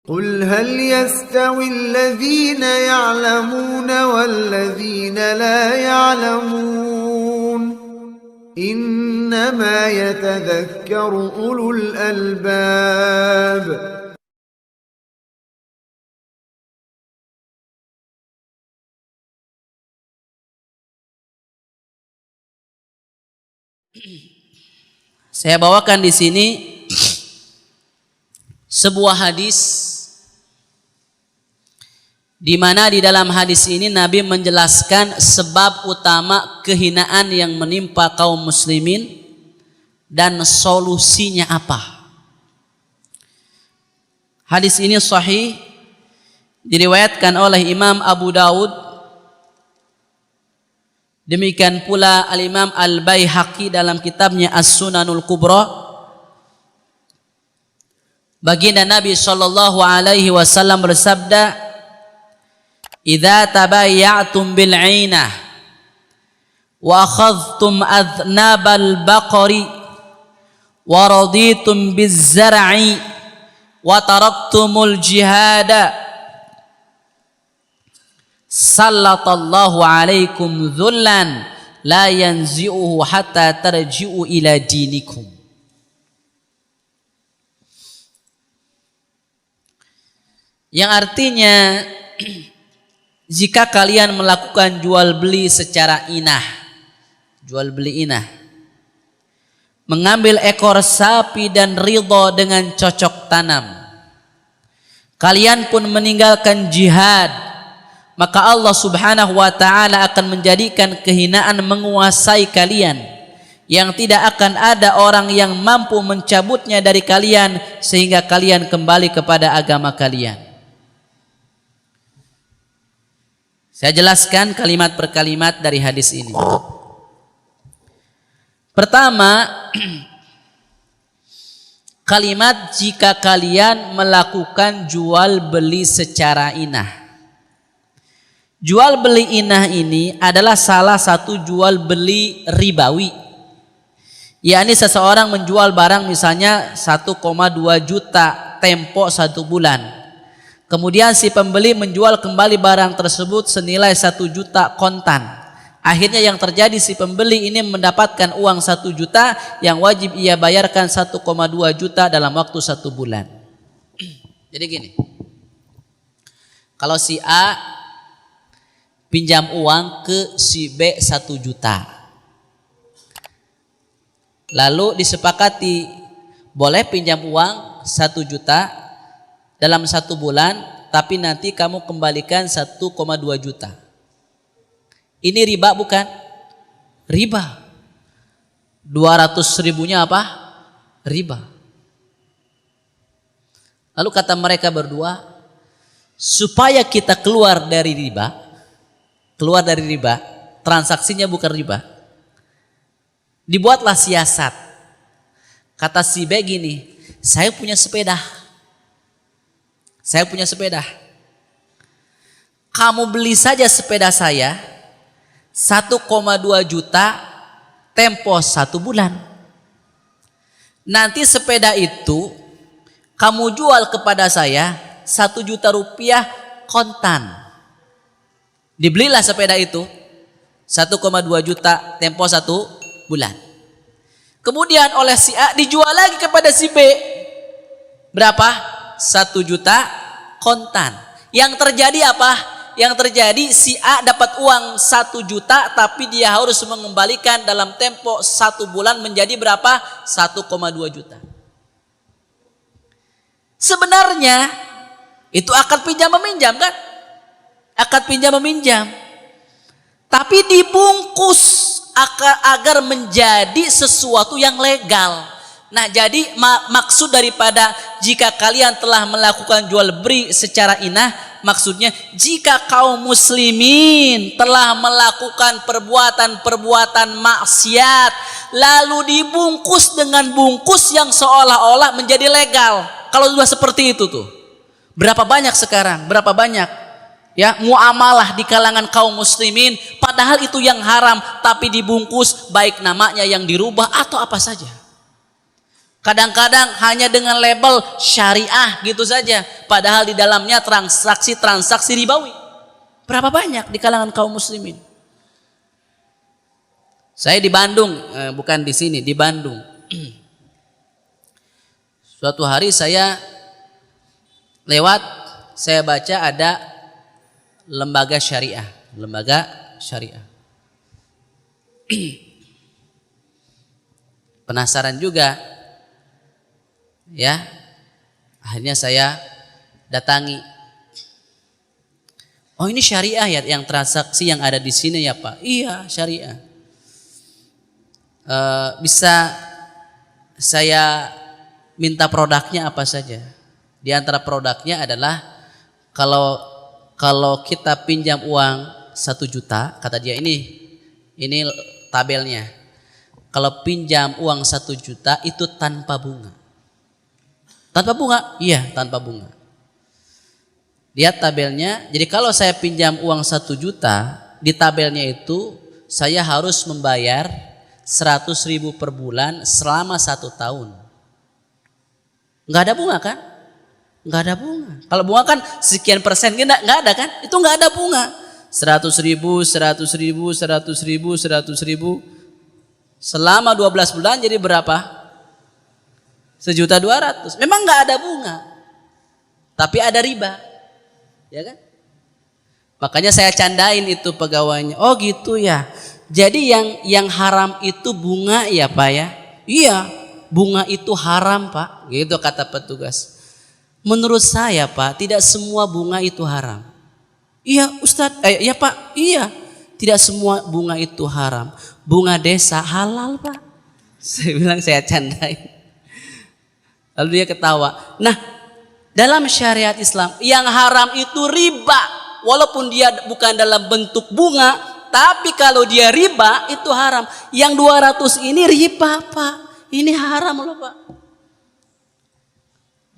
قل هل يستوي الذين يعلمون والذين لا يعلمون إنما يتذكر أولو الألباب. Saya bawakan di sini sebuah hadis di mana di dalam hadis ini Nabi menjelaskan sebab utama kehinaan yang menimpa kaum muslimin dan solusinya apa. Hadis ini sahih, diriwayatkan oleh Imam Abu Daud, demikian pula Al-Imam Al-Baihaqi dalam kitabnya As-Sunanul Kubra. Baginda Nabi sallallahu alaihi wasallam bersabda, "Idza tabayya'tum bil 'ainah wa akhadhtum adhnabal baqari wa raditum biz zar'i wa taraktumul jihada sallatallahu alaikum dhullan la yanzi'uhu hatta tarji'u ila dinikum." Yang artinya, jika kalian melakukan jual beli secara inah, jual beli inah, mengambil ekor sapi dan ridho dengan cocok tanam, kalian pun meninggalkan jihad, maka Allah subhanahu wa ta'ala akan menjadikan kehinaan menguasai kalian, yang tidak akan ada orang yang mampu mencabutnya dari kalian sehingga kalian kembali kepada agama kalian. Saya jelaskan kalimat per kalimat dari hadis ini. Pertama, kalimat jika kalian melakukan jual beli secara inah. Jual beli inah ini adalah salah satu jual beli ribawi. Yakni seseorang menjual barang misalnya 1,2 juta tempo 1 bulan. Kemudian si pembeli menjual kembali barang tersebut senilai 1 juta kontan. Akhirnya yang terjadi, si pembeli ini mendapatkan uang 1 juta yang wajib ia bayarkan 1,2 juta dalam waktu 1 bulan. Jadi gini, kalau si A pinjam uang ke si B 1 juta, lalu disepakati boleh pinjam uang 1 juta dalam 1 bulan, tapi nanti kamu kembalikan 1,2 juta. Ini riba bukan? Riba. 200 ribunya apa? Riba. Lalu kata mereka berdua, supaya kita keluar dari riba, transaksinya bukan riba, dibuatlah siasat. Kata si B gini, saya punya sepeda. Kamu beli saja sepeda saya 1,2 juta tempo 1 bulan. Nanti sepeda itu kamu jual kepada saya 1 juta rupiah kontan. Dibelilah sepeda itu 1,2 juta tempo 1 bulan. Kemudian oleh si A dijual lagi kepada si B. Berapa? 1 juta kontan. Yang terjadi apa? Yang terjadi si A dapat uang 1 juta, tapi dia harus mengembalikan dalam tempo 1 bulan menjadi berapa? 1,2 juta. Sebenarnya itu akad pinjam meminjam kan? Akad pinjam meminjam. Tapi dibungkus agar menjadi sesuatu yang legal. Nah, jadi maksud daripada jika kalian telah melakukan jual beli secara inah, maksudnya jika kaum muslimin telah melakukan perbuatan-perbuatan maksiat lalu dibungkus dengan bungkus yang seolah-olah menjadi legal. Kalau sudah seperti itu tuh, berapa banyak sekarang, berapa banyak ya muamalah di kalangan kaum muslimin, padahal itu yang haram tapi dibungkus, baik namanya yang dirubah atau apa saja. Kadang-kadang hanya dengan label syariah gitu saja, padahal di dalamnya transaksi ribawi. Berapa banyak di kalangan kaum muslimin? Saya di Bandung, bukan di sini, di Bandung. Suatu hari saya lewat, saya baca ada lembaga syariah. Penasaran juga, ya. Akhirnya saya datangi. Oh, ini syariah ya, yang transaksi yang ada di sini ya Pak? Iya, syariah. Bisa saya minta produknya apa saja? Di antara produknya adalah kalau kita pinjam uang 1 juta, kata dia, ini tabelnya. Kalau pinjam uang 1 juta itu tanpa bunga. Tanpa bunga? Iya, tanpa bunga. Lihat tabelnya. Jadi kalau saya pinjam uang 1 juta, di tabelnya itu saya harus membayar 100.000 per bulan selama 1 tahun. Nggak ada bunga kan? Nggak ada bunga. Kalau bunga kan sekian persen, nggak ada kan? Itu nggak ada bunga. 100.000 selama 12 bulan jadi berapa? 1.200.000. Memang nggak ada bunga, tapi ada riba, ya kan? Makanya saya candain itu pegawainya. Oh gitu ya. Jadi yang haram itu bunga ya Pak ya? Iya, bunga itu haram Pak. Gitu kata petugas. Menurut saya Pak, tidak semua bunga itu haram. Iya Ustadz, ya Pak, iya. Tidak semua bunga itu haram. Bunga desa halal Pak. Saya bilang, saya candain. Lalu dia ketawa. Nah, dalam syariat Islam yang haram itu riba. Walaupun dia bukan dalam bentuk bunga, tapi kalau dia riba itu haram. Yang 200 ini riba Pak. Ini haram loh Pak.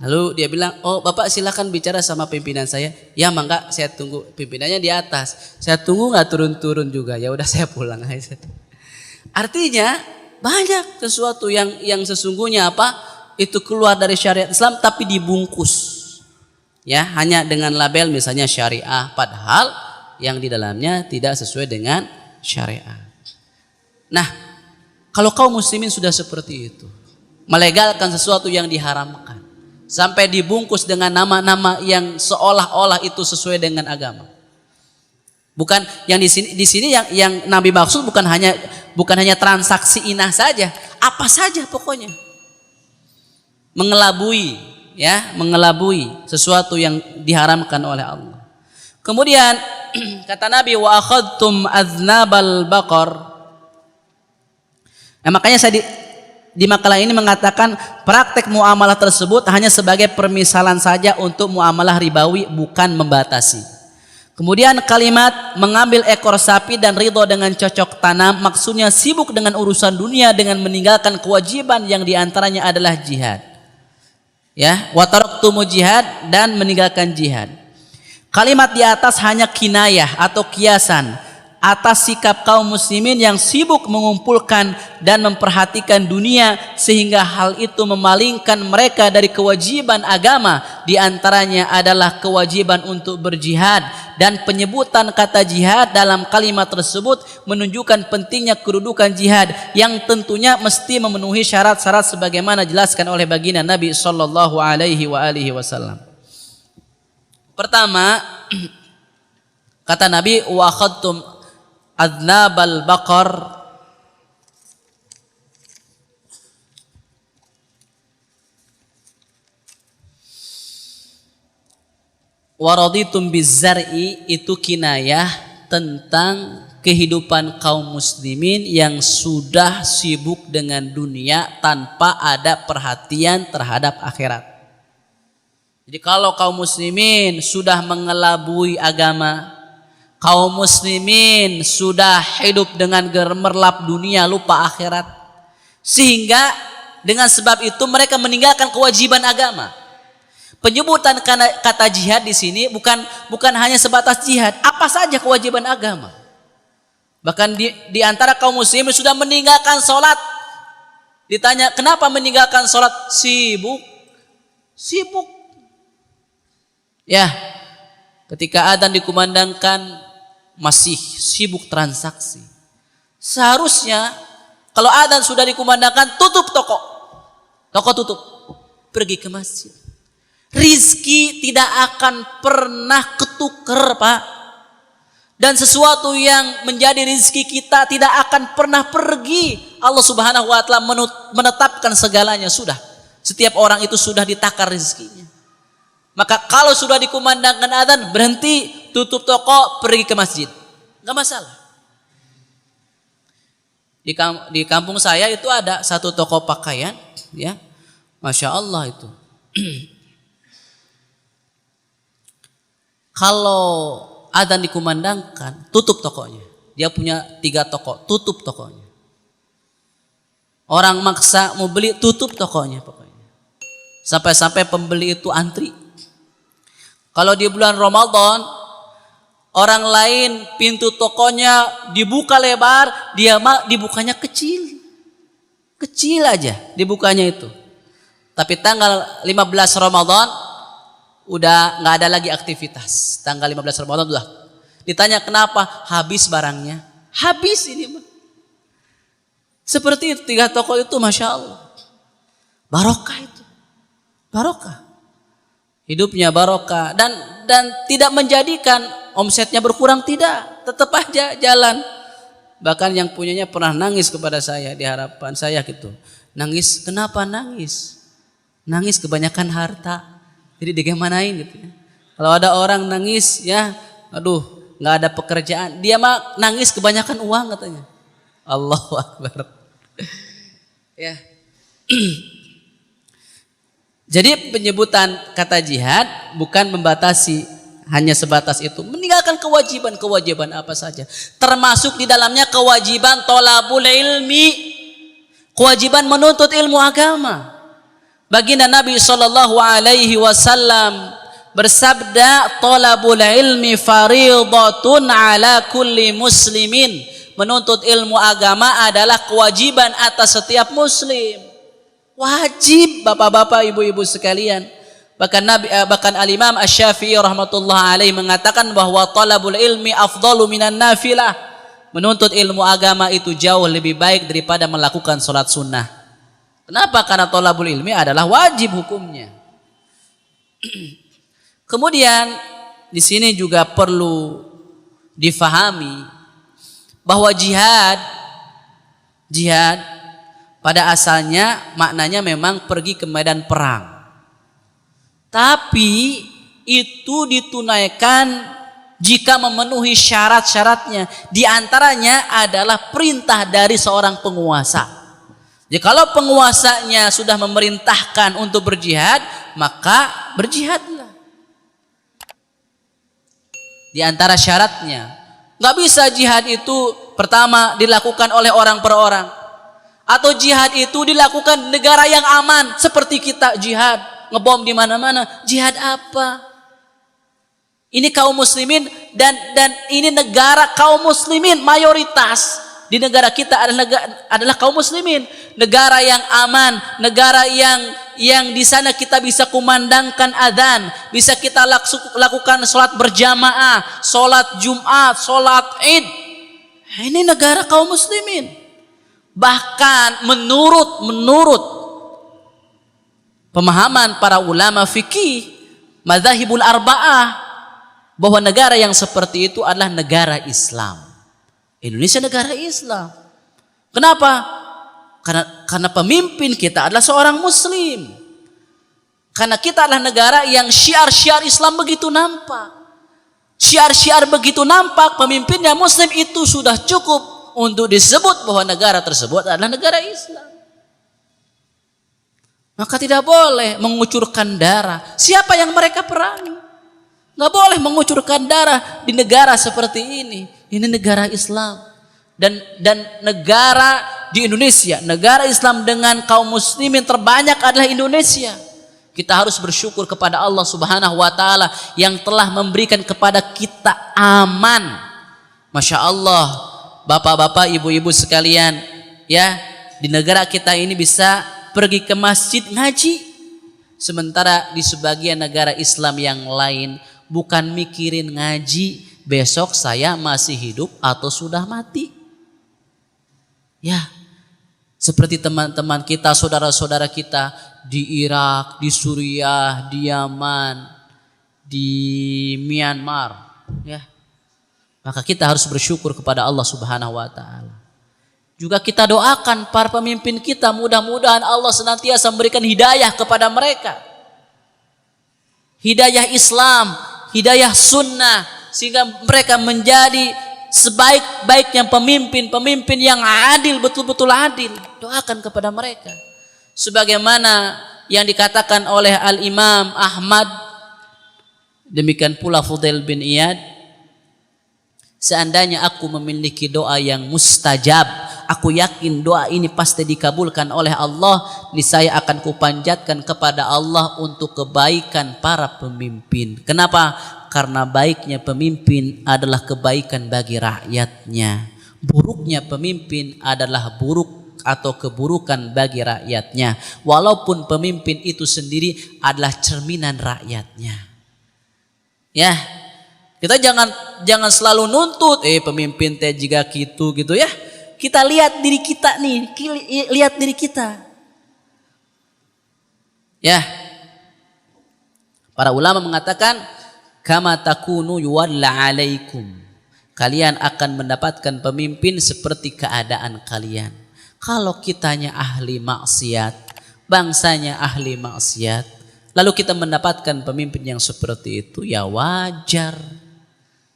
Lalu dia bilang, oh Bapak silakan bicara sama pimpinan saya. Ya mangga, saya tunggu. Pimpinannya di atas. Saya tunggu nggak turun-turun juga. Ya udah saya pulang aja. Artinya banyak sesuatu yang sesungguhnya apa? Itu keluar dari syariat Islam tapi dibungkus. Ya, hanya dengan label misalnya syariah, padahal yang di dalamnya tidak sesuai dengan syariat. Nah, kalau kaum muslimin sudah seperti itu, melegalkan sesuatu yang diharamkan, sampai dibungkus dengan nama-nama yang seolah-olah itu sesuai dengan agama. Bukan yang di sini yang Nabi maksud bukan hanya transaksi inah saja, apa saja pokoknya. Mengelabui sesuatu yang diharamkan oleh Allah. Kemudian kata Nabi, wa akhadtum aznabal baqar. Makanya saya di makalah ini mengatakan praktek muamalah tersebut hanya sebagai permisalan saja untuk muamalah ribawi, bukan membatasi. Kemudian kalimat mengambil ekor sapi dan ridho dengan cocok tanam, maksudnya sibuk dengan urusan dunia dengan meninggalkan kewajiban yang diantaranya adalah jihad. Ya, wa taraktumu jihad, dan meninggalkan jihad. Kalimat di atas hanya kinayah atau kiasan atas sikap kaum muslimin yang sibuk mengumpulkan dan memperhatikan dunia, sehingga hal itu memalingkan mereka dari kewajiban agama. Di antaranya adalah kewajiban untuk berjihad, dan penyebutan kata jihad dalam kalimat tersebut menunjukkan pentingnya kedudukan jihad yang tentunya mesti memenuhi syarat-syarat sebagaimana dijelaskan oleh baginda Nabi sallallahu alaihi wasallam. Pertama, kata Nabi, wa akhadtum adnabal baqar, waraditum bizzar'i, itu kinayah tentang kehidupan kaum muslimin yang sudah sibuk dengan dunia tanpa ada perhatian terhadap akhirat. Jadi kalau kaum muslimin sudah mengelabui agama, kaum muslimin sudah hidup dengan gemerlap dunia, lupa akhirat, sehingga dengan sebab itu mereka meninggalkan kewajiban agama. Penyebutan kata jihad di sini bukan hanya sebatas jihad, apa saja kewajiban agama. Bahkan di antara kaum muslimin sudah meninggalkan sholat, Ditanya, kenapa meninggalkan sholat? Sibuk. Sibuk. Ya, ketika adzan dikumandangkan masih sibuk transaksi. Seharusnya kalau adzan sudah dikumandangkan tutup toko. Toko tutup. Pergi ke masjid. Rizki tidak akan pernah ketuker, Pak. Dan sesuatu yang menjadi rizki kita tidak akan pernah pergi. Allah Subhanahu wa Ta'ala menetapkan segalanya sudah. Setiap orang itu sudah ditakar rizkinya. Maka kalau sudah dikumandangkan adzan, berhenti, tutup toko, pergi ke masjid. Enggak masalah. Di kampung saya itu ada satu toko pakaian, ya. Masya Allah itu. Kalau adzan dikumandangkan, tutup tokonya. Dia punya 3 toko, tutup tokonya. Orang maksa mau beli, tutup tokonya pokoknya. Sampai-sampai pembeli itu antri. Kalau di bulan Ramadan, orang lain pintu tokonya dibuka lebar, dia mah dibukanya kecil. Kecil aja dibukanya itu. Tapi tanggal 15 Ramadan udah nggak ada lagi aktivitas. Tanggal 15 Ramadan udah. Ditanya kenapa? Habis barangnya. Habis ini mah. Seperti itu 3 toko itu, Masya Allah. Barokah itu. Barokah. Hidupnya barokah dan tidak menjadikan omsetnya berkurang, tidak, tetap aja jalan. Bahkan yang punyanya pernah nangis kepada saya di harapan saya gitu. Nangis, kenapa nangis? Nangis kebanyakan harta. Jadi digimanain gitu ya. Kalau ada orang nangis ya, aduh, nggak ada pekerjaan, dia mah nangis kebanyakan uang katanya. Allahu Akbar. Ya. Jadi penyebutan kata jihad bukan membatasi hanya sebatas itu. Meninggalkan kewajiban apa saja. Termasuk di dalamnya kewajiban thalabul ilmi. Kewajiban menuntut ilmu agama. Baginda Nabi SAW bersabda, thalabul ilmi fariidatun ala kulli muslimin. Menuntut ilmu agama adalah kewajiban atas setiap muslim. Wajib bapak-bapak, ibu-ibu sekalian. Bahkan Al-Imam Asy-Syafi'i rahmatullah alaihi mengatakan bahwa talabul ilmi afdalu minan nafilah. Menuntut ilmu agama itu jauh lebih baik daripada melakukan sholat sunnah. Kenapa? Karena talabul ilmi adalah wajib hukumnya. Kemudian di sini juga perlu difahami bahwa jihad pada asalnya maknanya memang pergi ke medan perang. Tapi itu ditunaikan jika memenuhi syarat-syaratnya. Di antaranya adalah perintah dari seorang penguasa. Jadi kalau penguasanya sudah memerintahkan untuk berjihad, maka berjihadlah. Di antara syaratnya, nggak bisa jihad itu pertama dilakukan oleh orang per orang. Atau jihad itu dilakukan negara yang aman seperti kita jihad, ngebom di mana-mana. Jihad apa? Ini kaum muslimin dan ini negara kaum muslimin, mayoritas di negara kita adalah kaum muslimin. Negara yang aman, negara yang di sana kita bisa kumandangkan adzan, bisa kita lakukan sholat berjamaah, sholat Jumat, sholat Id. Ini negara kaum muslimin. Bahkan menurut pemahaman para ulama fikih madzhabul arba'ah, bahwa negara yang seperti itu adalah negara Islam. Indonesia negara Islam. Kenapa? Karena pemimpin kita adalah seorang muslim. Karena kita adalah negara yang syiar-syiar Islam begitu nampak. Syiar-syiar begitu nampak, pemimpinnya muslim, itu sudah cukup untuk disebut bahwa negara tersebut adalah negara Islam. Maka tidak boleh mengucurkan darah. Siapa yang mereka perangi? Nggak boleh mengucurkan darah di negara seperti ini. Ini negara Islam. Dan negara di Indonesia, negara Islam dengan kaum muslimin terbanyak adalah Indonesia. Kita harus bersyukur kepada Allah Subhanahu wa Ta'ala yang telah memberikan kepada kita aman. Masya Allah. Bapak-bapak, ibu-ibu sekalian, ya, Di negara kita ini bisa pergi ke masjid ngaji. Sementara di sebagian negara Islam yang lain bukan mikirin ngaji, besok saya masih hidup atau sudah mati. Ya, seperti teman-teman kita, saudara-saudara kita di Irak, di Suriah, di Yaman, di Myanmar, ya. Maka kita harus bersyukur kepada Allah Subhanahu wa taala. Juga kita doakan para pemimpin kita, mudah-mudahan Allah senantiasa memberikan hidayah kepada mereka. Hidayah Islam, hidayah sunnah, sehingga mereka menjadi sebaik-baiknya pemimpin yang adil, betul-betul adil. Doakan kepada mereka. Sebagaimana yang dikatakan oleh Al-Imam Ahmad, demikian pula Fudail bin Iyad, seandainya aku memiliki doa yang mustajab, aku yakin doa ini pasti dikabulkan oleh Allah, niscaya akan kupanjatkan kepada Allah untuk kebaikan para pemimpin. Kenapa? Karena baiknya pemimpin adalah kebaikan bagi rakyatnya. Buruknya pemimpin adalah buruk atau keburukan bagi rakyatnya. Walaupun pemimpin itu sendiri adalah cerminan rakyatnya. Ya, kita jangan selalu nuntut, pemimpin teh jika gitu ya. Kita lihat diri kita nih, lihat diri kita. Ya. Para ulama mengatakan kama takunu yuwalla alaikum. Kalian akan mendapatkan pemimpin seperti keadaan kalian. Kalau kitanya ahli maksiat, bangsanya ahli maksiat, lalu kita mendapatkan pemimpin yang seperti itu, ya wajar.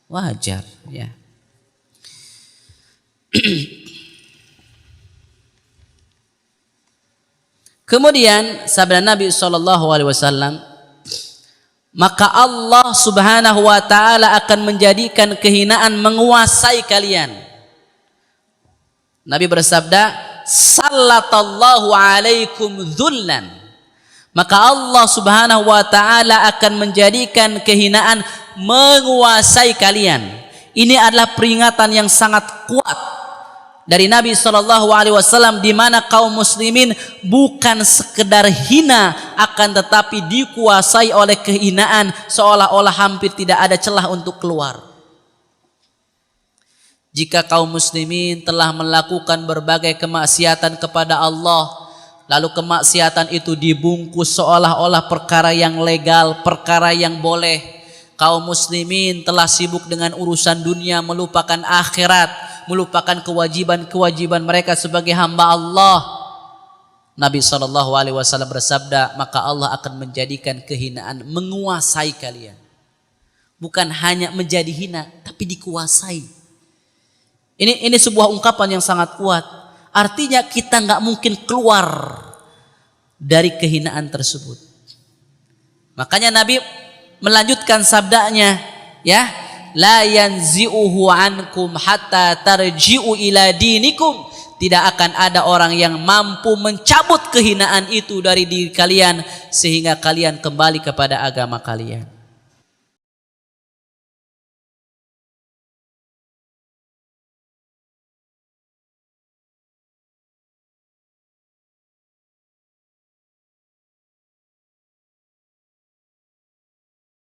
Wajar, ya. Kemudian sabda Nabi SAW, maka Allah Subhanahu wa taala akan menjadikan kehinaan menguasai kalian. Nabi bersabda, sallatallahu alaikum dzullan. Maka Allah Subhanahu wa taala akan menjadikan kehinaan menguasai kalian. Ini adalah peringatan yang sangat kuat dari Nabi SAW, di mana kaum muslimin bukan sekedar hina, akan tetapi dikuasai oleh kehinaan, seolah-olah hampir tidak ada celah untuk keluar. Jika kaum muslimin telah melakukan berbagai kemaksiatan kepada Allah, lalu kemaksiatan itu dibungkus seolah-olah perkara yang legal, perkara yang boleh, kaum muslimin telah sibuk dengan urusan dunia, melupakan akhirat, melupakan kewajiban-kewajiban mereka sebagai hamba Allah. Nabi SAW bersabda, maka Allah akan menjadikan kehinaan menguasai kalian. Bukan hanya menjadi hina, tapi dikuasai. Ini sebuah ungkapan yang sangat kuat. Artinya kita nggak mungkin keluar dari kehinaan tersebut. Makanya Nabi melanjutkan sabdanya, ya, la yanzi'uhu ankum hatta tarji'u ila dinikum. Tidak akan ada orang yang mampu mencabut kehinaan itu dari diri kalian sehingga kalian kembali kepada agama kalian.